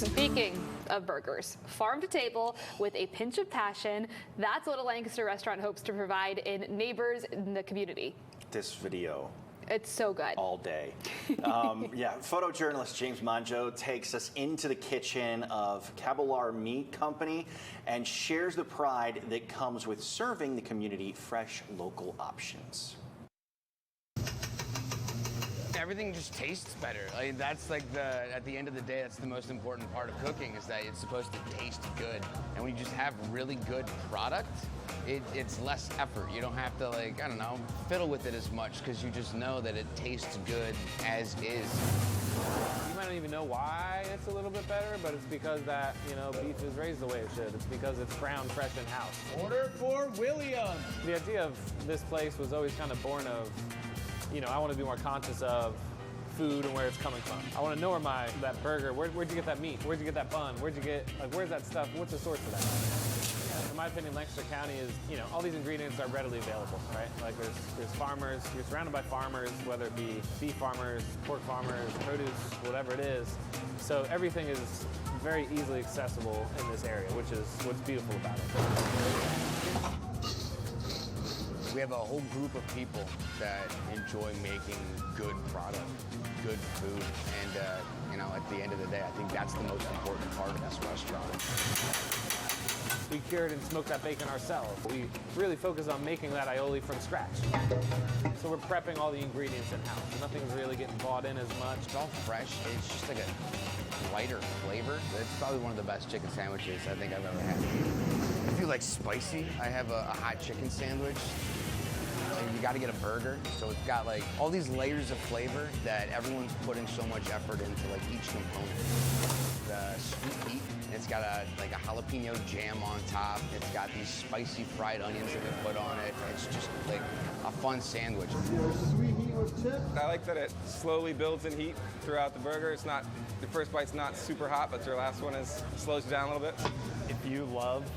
Speaking of burgers, farm to table with a pinch of passion, that's what a Lancaster restaurant hopes to provide in neighbors in the community. This video. It's so good. All day. Yeah, photojournalist James Monjo takes us into the kitchen of Cabalar Meat Company and shares the pride that comes with serving the community fresh local options. Everything just tastes better. Like, that's like at the end of the day, that's the most important part of cooking, is that it's supposed to taste good. And when you just have really good product, it's less effort. You don't have to, like, I don't know, fiddle with it as much, because you just know that it tastes good as is. You might not even know why it's a little bit better, but it's because that, you know, beef is raised the way it should. It's because it's ground fresh in-house. Order for William. The idea of this place was always kind of born of, you know, I want to be more conscious of food and where it's coming from. I want to know where that burger, where'd you get that meat? Where'd you get that bun? Where'd you get, like, where's that stuff? What's the source of that? In my opinion, Lancaster County is, you know, all these ingredients are readily available, right? Like there's farmers, you're surrounded by farmers, whether it be beef farmers, pork farmers, produce, whatever it is. So everything is very easily accessible in this area, which is what's beautiful about it. We have a whole group of people that enjoy making good product, good food, and you know, at the end of the day, I think that's the most important part of this restaurant. We cured and smoked that bacon ourselves. We really focus on making that aioli from scratch. So we're prepping all the ingredients in-house. Nothing's really getting bought in as much. It's all fresh. It's just like a lighter flavor. It's probably one of the best chicken sandwiches I think I've ever had. If you like spicy, I have a hot chicken sandwich. And you got to get a burger, so it's got like all these layers of flavor that everyone's putting so much effort into, like each component. The sweet meat, it's got like a jalapeno jam on top. It's got these spicy fried onions that we put on it. It's just like a fun sandwich. I like that it slowly builds in heat throughout the burger. It's not, the first bite's not super hot, but your last one slows you down a little bit. If you love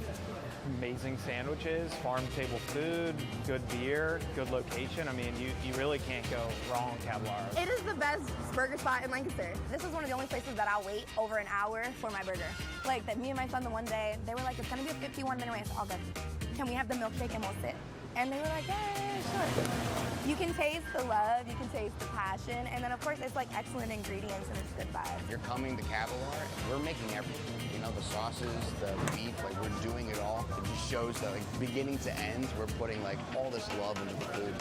amazing sandwiches, farm-table food, good beer, good location, I mean, you really can't go wrong in Cabalar. It is the best burger spot in Lancaster. This is one of the only places that I'll wait over an hour for my burger. Like, that me and my son the one day, they were like, it's gonna be a 51-minute wait. All good. Can we have the milkshake and we'll sit? And they were like, yeah, sure. You can taste the love, you can taste the passion, and then of course it's like excellent ingredients and it's good vibes. If you're coming to Cabalar, we're making everything. You know, the sauces, the beef, like we're doing it all. It just shows that like beginning to end, we're putting like all this love into the food.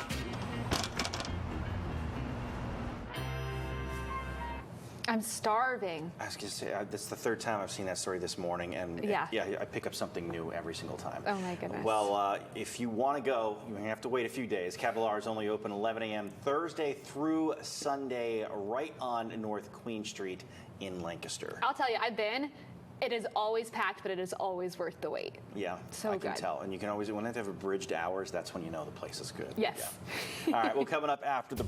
I'm starving. I was going to say, that's the third time I've seen that story this morning, and Yeah. I pick up something new every single time. Oh my goodness. Well, if you want to go, you have to wait a few days. Cabalar is only open 11 a.m. Thursday through Sunday, right on North Queen Street in Lancaster. I'll tell you, I've been. It is always packed, but it is always worth the wait. Yeah, So I can good. tell. And you can always, when they have abridged hours, that's when you know the place is good. Yes. Yeah. All right, well, coming up after the